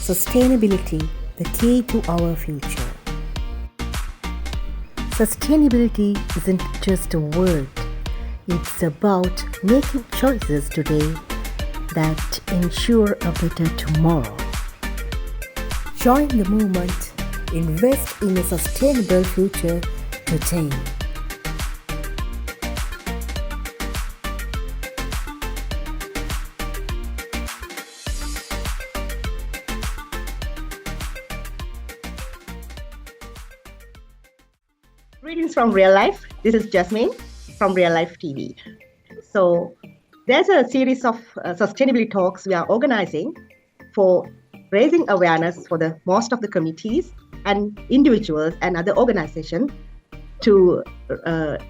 Sustainability, the key to our future. Sustainability isn't just a word, it's about making choices today that ensure a better tomorrow. Join the movement, invest in a sustainable future today. Greetings from real life. This is Jasmine from Real Life TV. So, there's a series of sustainability talks we are organizing for raising awareness for the most of the committees and individuals and other organizations to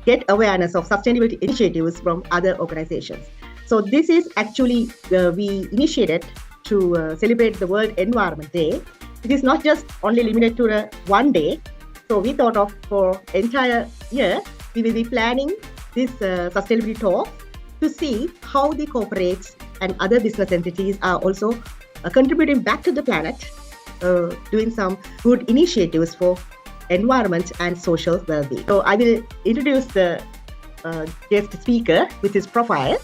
get awareness of sustainability initiatives from other organizations. So, this is actually we initiated to celebrate the World Environment Day. It is not just only limited to one day. So we thought of for entire year, we will be planning this sustainability talk to see how the corporates and other business entities are also contributing back to the planet, doing some good initiatives for environment and social well-being. So I will introduce the guest speaker with his profile.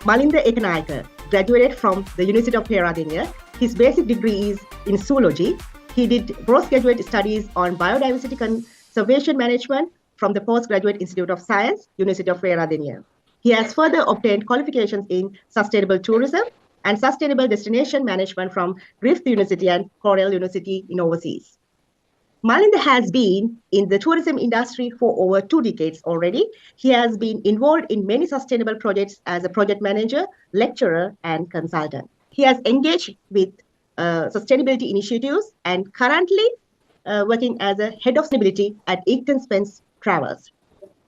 Malinda Ekanayake graduated from the University of Peradeniya. His basic degree is in zoology. He did postgraduate studies on biodiversity conservation management from the Postgraduate Institute of Science, University of Peradeniya. He has further obtained qualifications in sustainable tourism and sustainable destination management from Griffith University and Cornell University in overseas. Malinda has been in the tourism industry for over 2 decades already. He has been involved in many sustainable projects as a project manager, lecturer, and consultant. He has engaged with sustainability initiatives and currently working as a head of sustainability at Eaton Spence Travels,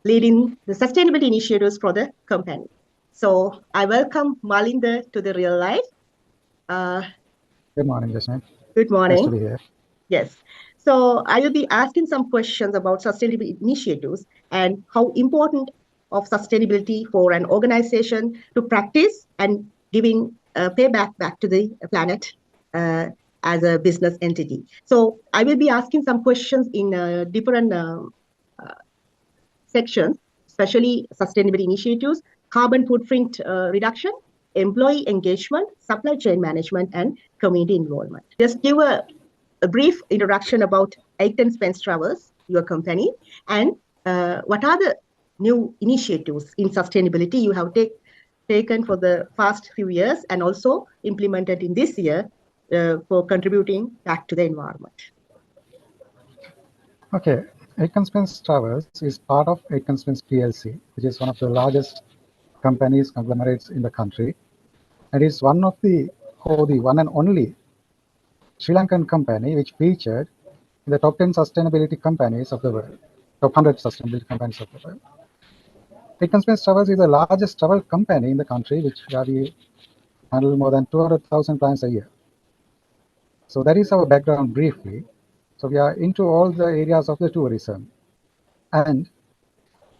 leading the sustainability initiatives for the company. So I welcome Malinda to the real life. Good morning, Jasmine. Good morning. Nice to be here. Yes. So I will be asking some questions about sustainability initiatives and how important of sustainability for an organization to practice and giving payback back to the planet as a business entity. So I will be asking some questions in different sections, especially sustainability initiatives, carbon footprint reduction, employee engagement, supply chain management, and community involvement. Just give a brief introduction about Eaton Spence Travels, your company, and what are the new initiatives in sustainability you have taken for the past few years and also implemented in this year for contributing back to the environment. Okay, Eaton Spence Travels is part of Eaton Spence PLC, which is one of the largest conglomerates in the country, and is one of the one and only Sri Lankan company which featured in the top 10 sustainability companies of the world, top 100 sustainability companies of the world. Eaton Spence Travels is the largest travel company in the country, where we handle more than 200,000 clients a year. So that is our background briefly. So we are into all the areas of the tourism. And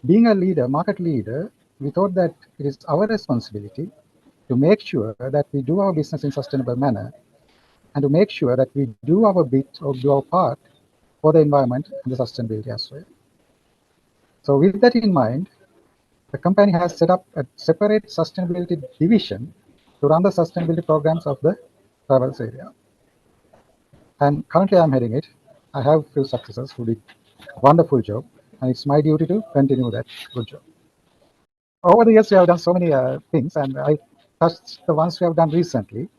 being a leader, market leader, we thought that it is our responsibility to make sure that we do our business in a sustainable manner and to make sure that we do our bit or do our part for the environment and the sustainability as well. So with that in mind, the company has set up a separate sustainability division to run the sustainability programs of the travels area. And currently I'm heading it. I have a few successors who did a wonderful job, and it's my duty to continue that good job. Over the years, we have done so many things, and I touched the ones we have done recently.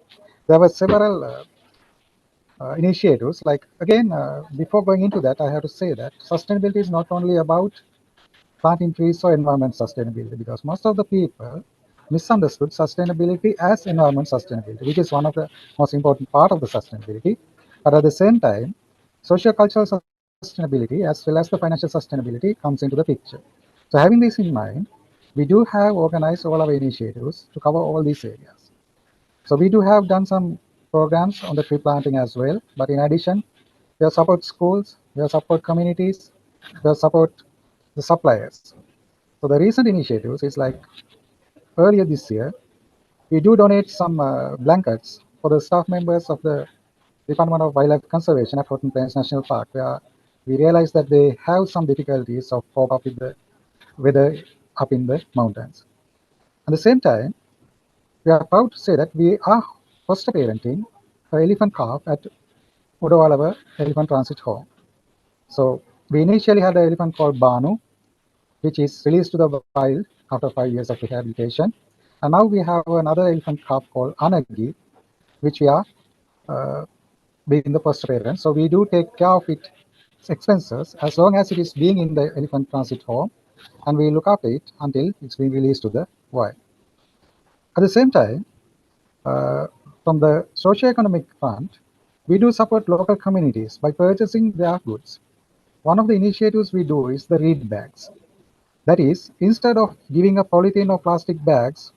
There were several initiatives. Like, again, before going into that, I have to say that sustainability is not only about planting trees or environment sustainability, because most of the people misunderstood sustainability as environment sustainability, which is one of the most important part of the sustainability. But at the same time, socio-cultural sustainability as well as the financial sustainability comes into the picture. So having this in mind, we do have organized all our initiatives to cover all these areas. So we do have done some programs on the tree planting as well. But in addition, we support schools, we support communities, we support the suppliers. So the recent initiatives is like earlier this year, we do donate some blankets for the staff members of the Department of Wildlife Conservation at Horton Plains National Park, where we realized that they have some difficulties of cope up with the weather up in the mountains. At the same time, we are proud to say that we are foster parenting an elephant calf at Udawalawa Elephant Transit Home. So we initially had an elephant called Banu, which is released to the wild after 5 years of rehabilitation. And now we have another elephant calf called Anagi, which we are being the foster parent. So we do take care of its expenses as long as it is being in the elephant transit home, and we look after it until it's being released to the wild. At the same time, from the socio-economic front, we do support local communities by purchasing their goods. One of the initiatives we do is the reed bags. That is, instead of giving a polythene or plastic bags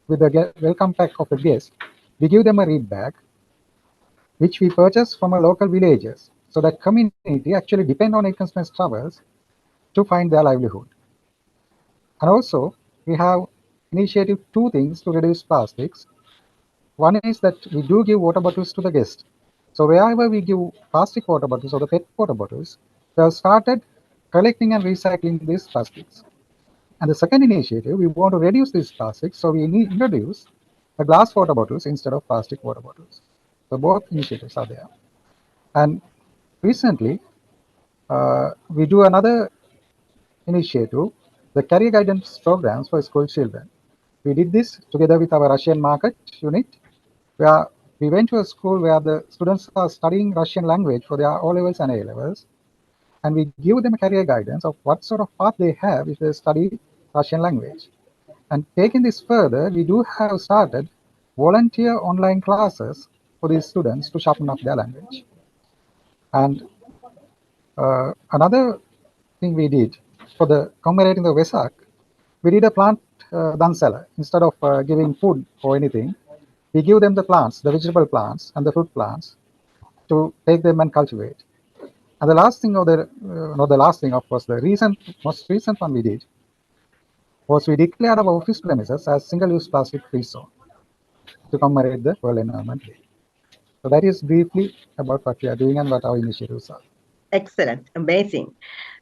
with the welcome pack of the guest, we give them a reed bag, which we purchase from a local villagers, so that community actually depend on Aitken Travels to find their livelihood. And also, we have initiated two things to reduce plastics. One is that we do give water bottles to the guest. So wherever we give plastic water bottles or the PET water bottles, they have started collecting and recycling these plastics. And the second initiative, we want to reduce these plastics, so we introduce the glass water bottles instead of plastic water bottles. So both initiatives are there. And recently, we do another initiative, the career guidance programs for school children. We did this together with our Russian market unit, where we went to a school where the students are studying Russian language for their O levels and A levels, and we give them a career guidance of what sort of path they have if they study Russian language. And taking this further, we do have started volunteer online classes for these students to sharpen up their language. And another thing we did for the commemorating the Vesak, we did a plant dansala. Instead of giving food or anything, we give them the plants, the vegetable plants and the fruit plants, to take them and cultivate. And the last thing, or the not the last thing, of course, the most recent one we did was we declared our office premises as single-use plastic-free zone to commemorate the World Environment Day. So that is briefly about what we are doing and what our initiatives are. Excellent, amazing.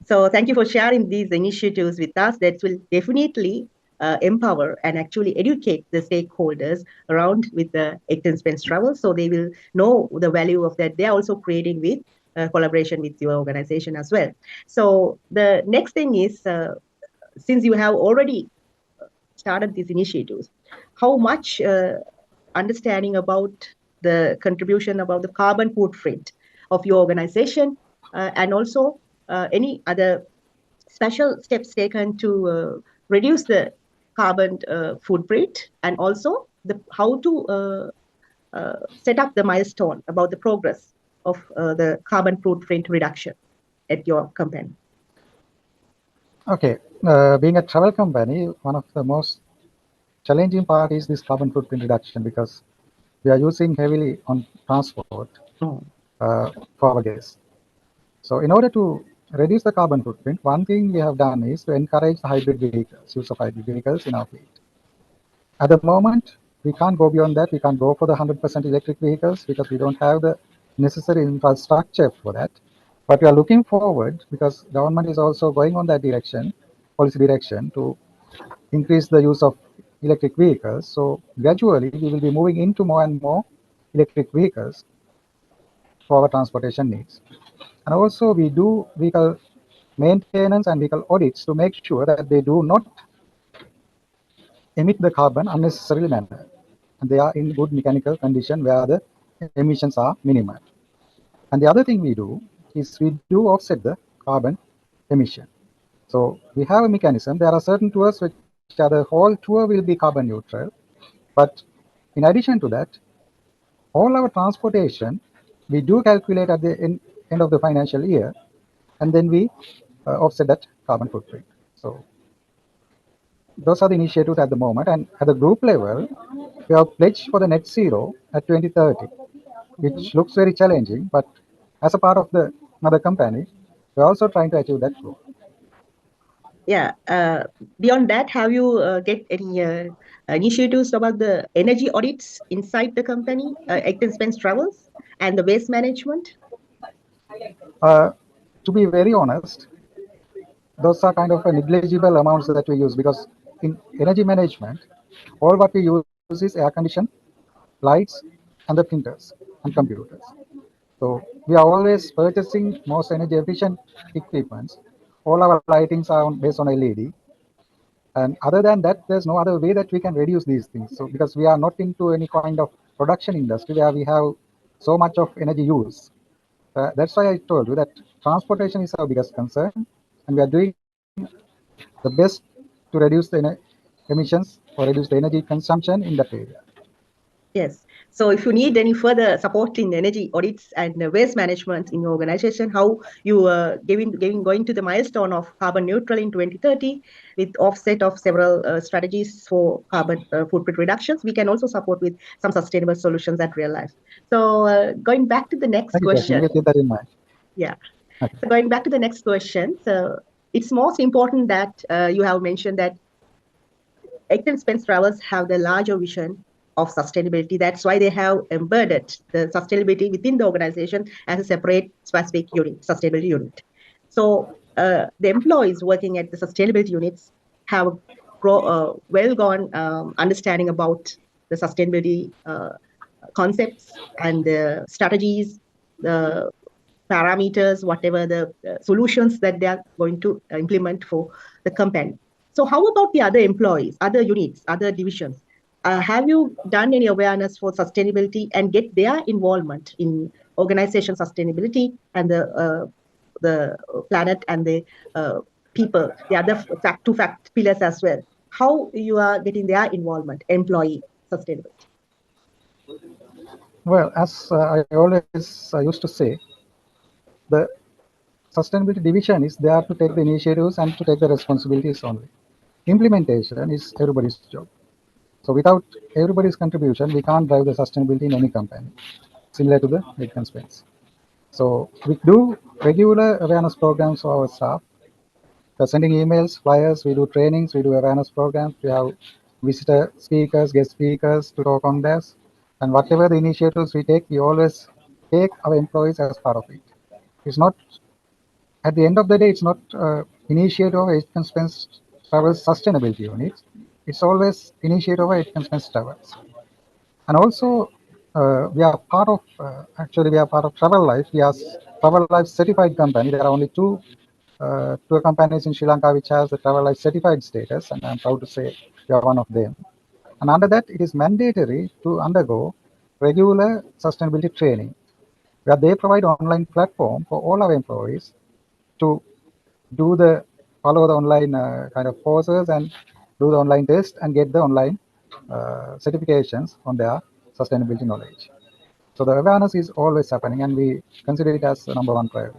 So thank you for sharing these initiatives with us. That will definitely empower and actually educate the stakeholders around with the Aitken Spence Travel, so they will know the value of that. They are also creating with collaboration with your organization as well. So the next thing is, since you have already started these initiatives, how much understanding about the contribution about the carbon footprint of your organization, and also any other special steps taken to reduce the carbon footprint, and also how to set up the milestone about the progress of the carbon footprint reduction at your company. Okay, being a travel company, one of the most challenging part is this carbon footprint reduction, because we are using heavily on transport for our guests. So in order to reduce the carbon footprint, one thing we have done is to encourage the hybrid vehicles, use of hybrid vehicles in our fleet. At the moment, we can't go beyond that. We can't go for the 100% electric vehicles because we don't have the necessary infrastructure for that. But we are looking forward, because government is also going on that direction, policy direction, to increase the use of electric vehicles. So gradually, we will be moving into more and more electric vehicles for our transportation needs. And also, we do vehicle maintenance and vehicle audits to make sure that they do not emit the carbon unnecessarily manner, and they are in good mechanical condition where the emissions are minimal. And the other thing we do is we do offset the carbon emission. So we have a mechanism. There are certain tours which are the whole tour will be carbon neutral, but in addition to that, all our transportation we do calculate at the end of the financial year, and then we offset that carbon footprint. So those are the initiatives at the moment. And at the group level, we have pledged for the net zero at 2030, which looks very challenging, but as a part of the mother company, we're also trying to achieve that goal. Yeah. Beyond that, have you get any initiatives about the energy audits inside the company, Acton Spence Travels, and the waste management? To be very honest, those are kind of a negligible amounts that we use, because in energy management, all what we use is air condition, lights, and the printers and computers. So we are always purchasing most energy efficient equipments. All our lightings are based on LED. And other than that, there's no other way that we can reduce these things. So because we are not into any kind of production industry where we have so much of energy use. That's why I told you that transportation is our biggest concern, and we are doing the best to reduce the emissions or reduce the energy consumption in that area. Yes. So if you need any further support in energy audits and waste management in your organization, how you going to the milestone of carbon neutral in 2030 with offset of several strategies for carbon footprint reductions, we can also support with some sustainable solutions at real life. So going back to the next Thank you, Jasmine. question. We'll keep that in mind. Yeah. Okay. So going back to the next question. So it's most important that you have mentioned that Acton Spence Travels have the larger vision of sustainability. That's why they have embedded the sustainability within the organization as a separate specific unit, sustainability unit. So the employees working at the sustainability units have well gone understanding about the sustainability concepts and the strategies, the parameters, whatever the solutions that they are going to implement for the company. So how about the other employees, other units, other divisions? Have you done any awareness for sustainability and get their involvement in organization sustainability and the planet and the people, the other two fact pillars as well? How you are getting their involvement, employee sustainability? Well, as I always used to say, the sustainability division is there to take the initiatives and to take the responsibilities only. Implementation is everybody's job. So without everybody's contribution, we can't drive the sustainability in any company, similar to the Acton Spence. So we do regular awareness programs for our staff. We're sending emails, flyers, we do trainings, we do awareness programs, we have visitor speakers, guest speakers to talk on this. And whatever the initiatives we take, we always take our employees as part of it. It's not, at the end of the day, it's not initiative of Acton Spence Travels Sustainability Unit. It's always initiative of Acton Spence Travels. And also, we are part of, actually, we are part of Travel Life. We are Travel Life certified company. There are only two companies in Sri Lanka which has the Travel Life certified status, and I'm proud to say we are one of them. And under that, it is mandatory to undergo regular sustainability training, where they provide online platform for all our employees to follow the online kind of courses and do the online test and get the online certifications on their sustainability knowledge. So the awareness is always happening, and we consider it as the number one priority.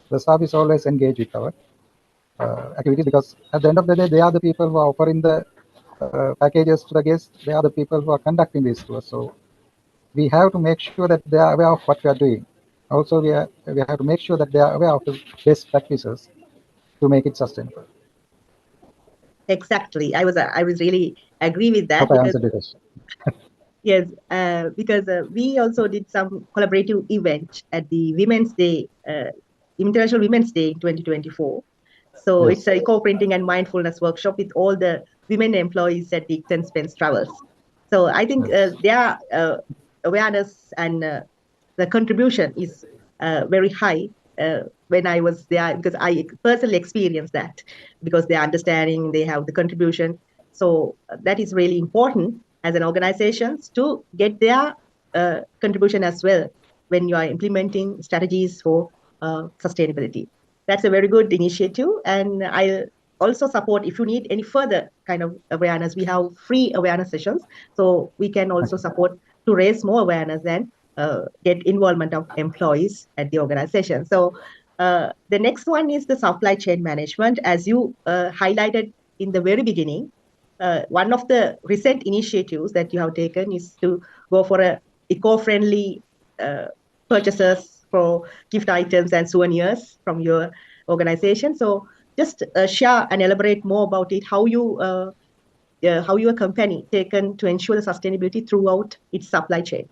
The staff is always engaged with our activities, because at the end of the day, they are the people who are offering the packages to the guests. They are the people who are conducting these tours. So we have to make sure that they are aware of what we are doing. Also, we have to make sure that they are aware of the best practices to make it sustainable. Exactly. I was really agree with that. Hope I answered the question. Yes, because we also did some collaborative event at the Women's Day, International Women's Day in 2024. So Yes. it's a eco-printing and mindfulness workshop with all the women employees at the Acton Spence Travels. So I think their awareness and the contribution is very high when I was there, because I personally experienced that, because they're understanding, they have the contribution. So that is really important as an organization to get their contribution as well when you are implementing strategies for sustainability. That's a very good initiative, and I'll also support if you need any further kind of awareness. We have free awareness sessions, so we can also support to raise more awareness and get involvement of employees at the organization. So the next one is the supply chain management. As you highlighted in the very beginning, one of the recent initiatives that you have taken is to go for a eco-friendly purchases for gift items and souvenirs from your organization. So just share and elaborate more about it, how your company taken to ensure the sustainability throughout its supply chain.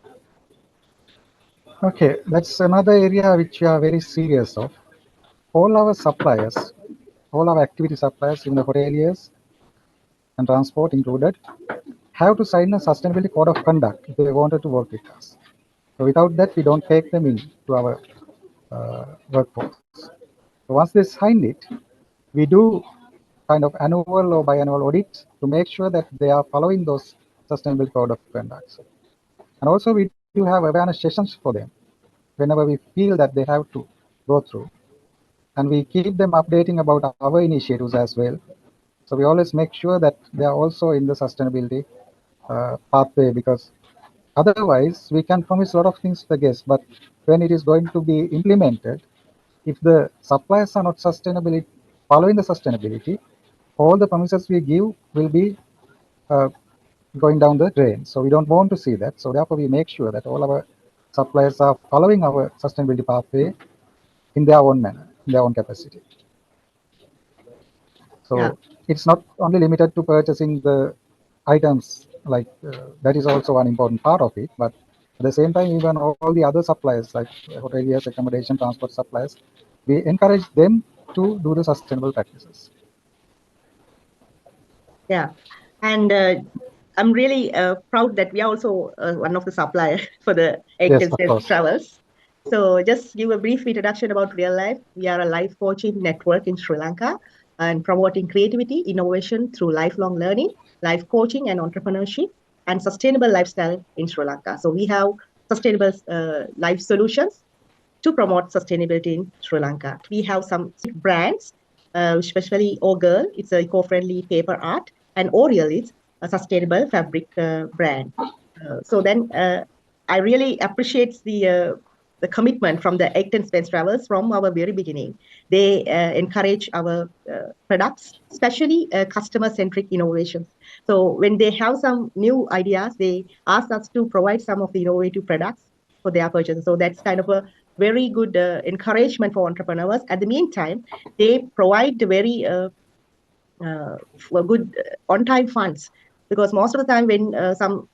Okay, that's another area which we are very serious of. All our suppliers, all our activity suppliers, even the hoteliers and transport included, have to sign a sustainability code of conduct if they wanted to work with us. So without that, we don't take them in to our workforce. So once they sign it, we do kind of annual or biannual audits to make sure that they are following those sustainability code of conduct. And also we do have awareness sessions for them whenever we feel that they have to go through. And we keep them updating about our initiatives as well. So we always make sure that they are also in the sustainability pathway, because otherwise we can promise a lot of things to the guests, but when it is going to be implemented, if the suppliers are not sustainability following the sustainability, all the promises we give will be uh, going down the drain. So we don't want to see that. So therefore, we make sure that all our suppliers are following our sustainability pathway in their own manner, in their own capacity. Yeah. So it's not only limited to purchasing the items, like that is also an important part of it, but at the same time, even all the other suppliers like hoteliers, accommodation, transport suppliers, we encourage them to do the sustainable practices. Yeah, and I'm really proud that we are also one of the supplier for the Yes, Acton of Space course. Travels. So just give a brief introduction about Real Life. We are a life coaching network in Sri Lanka and promoting creativity, innovation through lifelong learning, life coaching and entrepreneurship, and sustainable lifestyle in Sri Lanka. So we have sustainable life solutions to promote sustainability in Sri Lanka. We have some brands, especially Ogirl, it's a eco-friendly paper art, and Oriel is a sustainable fabric brand. So then I really appreciate the commitment from the Acton Spence Travels from our very beginning. They encourage our products, especially customer-centric innovations. So when they have some new ideas, they ask us to provide some of the innovative products for their purchases. So that's kind of a very good encouragement for entrepreneurs. At the meantime, they provide very good on-time funds, because most of the time when some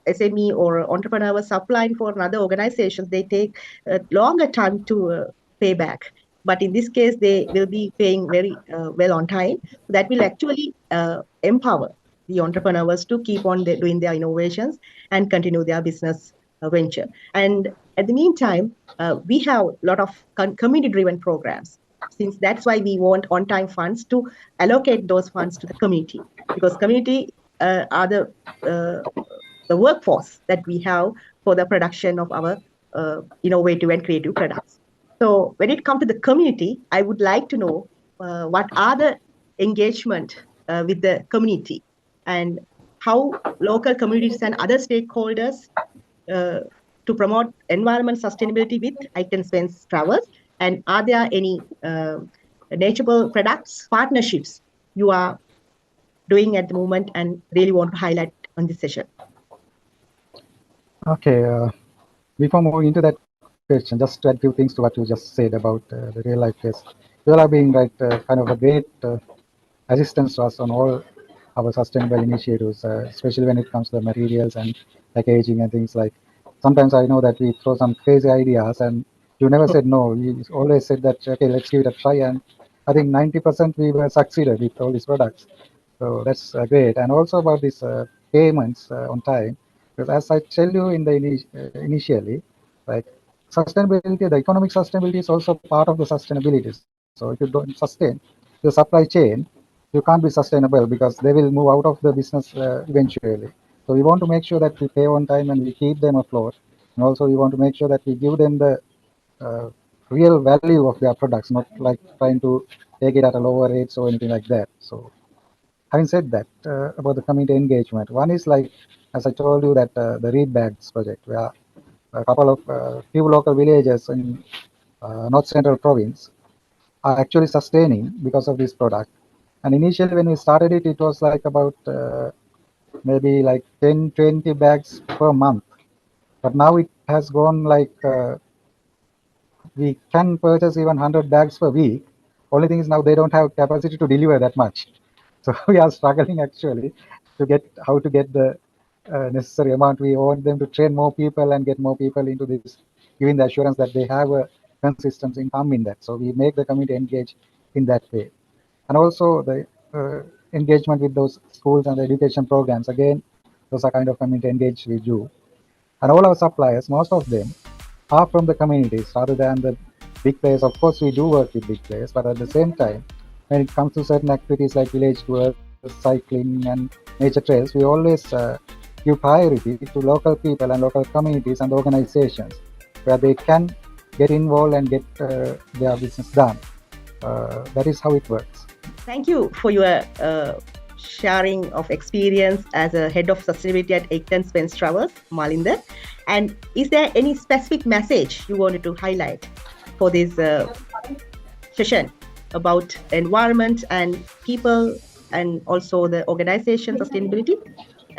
SME or entrepreneur was applying for another organization, they take a longer time to pay back. But in this case, they will be paying very well on time. That will actually empower the entrepreneurs to keep on doing their innovations and continue their business venture. And at the meantime, we have a lot of community-driven programs. Since that's why we want on-time funds to allocate those funds to the community, because community are the workforce that we have for the production of our innovative and creative products. So when it comes to the community, I would like to know what are the engagement with the community, and how local communities and other stakeholders to promote environment sustainability with Acton Spence Travels, and are there any natureable products partnerships you are doing at the moment and really want to highlight on this session? Okay, before moving into that question, just to add a few things to what you just said about the real life case. You all are being kind of a great assistance to us on all our sustainable initiatives, especially when it comes to the materials and packaging and things like. Sometimes I know that we throw some crazy ideas, and you never said no. You always said that, okay, let's give it a try, and I think 90% we were succeeded with all these products. So that's great. And also about these payments on time, because as I tell you in the initially, like sustainability, the economic sustainability is also part of the sustainability. So if you don't sustain your supply chain, you can't be sustainable, because they will move out of the business eventually. So we want to make sure that we pay on time and we keep them afloat. And also we want to make sure that we give them the real value of their products, not like trying to take it at a lower rates or anything like that. So having said that, about the community engagement, one is like, as I told you, that the Reed Bags project, where a couple of few local villages in North Central Province are actually sustaining because of this product. And initially when we started it, it was like about maybe like 10, 20 bags per month. But now it has gone like we can purchase even 100 bags per week. Only thing is now they don't have capacity to deliver that much. So we are struggling actually to get how to get the necessary amount. We want them to train more people and get more people into this, giving the assurance that they have a consistent income in that. So we make the community engage in that way. And also the engagement with those schools and the education programs, again, those are kind of community engaged we do. And all our suppliers, most of them are from the communities rather than the big players. Of course, we do work with big players, but at the same time, when it comes to certain activities like village tours, cycling and nature trails, we always give priority to local people and local communities and organizations where they can get involved and get their business done. That is how it works. Thank you for your sharing of experience as a head of sustainability at Aitken Spence Travels, Malinder. And is there any specific message you wanted to highlight for this session about environment and people and also the organization sustainability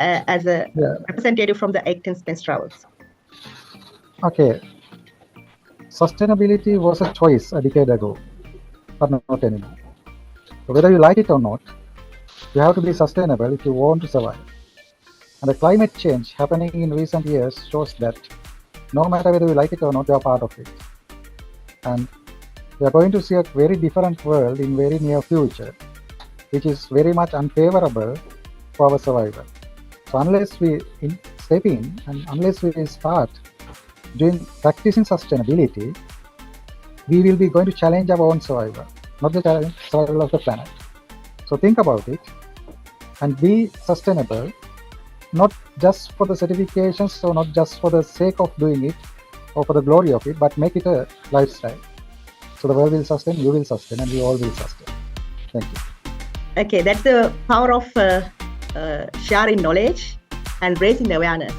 as a representative from the Aitken Spence Travels? Okay. Sustainability was a choice a decade ago, but not anymore. So whether you like it or not, you have to be sustainable if you want to survive. And the climate change happening in recent years shows that no matter whether you like it or not, you are part of it. And we are going to see a very different world in very near future, which is very much unfavorable for our survival. So unless we step in and unless we start practicing sustainability, we will be going to challenge our own survival, not the survival of the planet. So think about it and be sustainable, not just for the certifications, so not just for the sake of doing it or for the glory of it, but make it a lifestyle. So the world will sustain, you will sustain, and we all will sustain. Thank you. Okay, that's the power of sharing knowledge and raising awareness,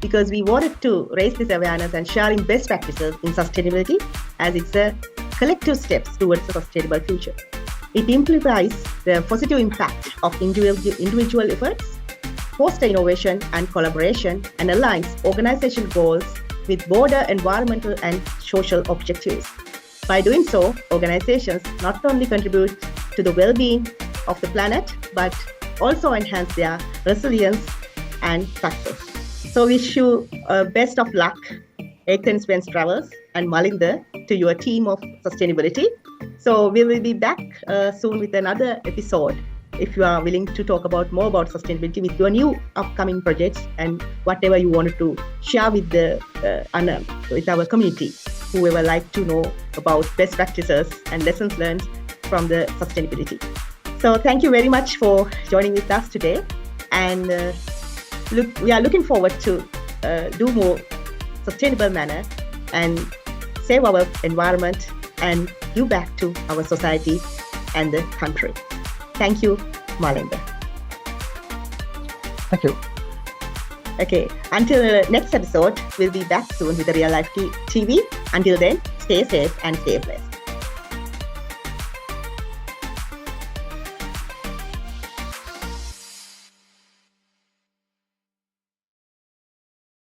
because we wanted to raise this awareness and sharing best practices in sustainability, as it's a collective steps towards a sustainable future. It implies the positive impact of individual efforts, foster innovation and collaboration, and aligns organizational goals with broader environmental and social objectives. By doing so, organizations not only contribute to the well-being of the planet, but also enhance their resilience and success. So wish you best of luck, Aitken Spence Travels and Malinder, to your team of sustainability. So we will be back soon with another episode if you are willing to talk about more about sustainability with your new upcoming projects and whatever you wanted to share with with our community, whoever like to know about best practices and lessons learned from the sustainability. So thank you very much for joining with us today, and we are looking forward to do more sustainable manner and save our environment and give back to our society and the country. Thank you, Malinder. Thank you. Okay, until the next episode, we'll be back soon with the Real Life TV. Until then, stay safe and stay blessed.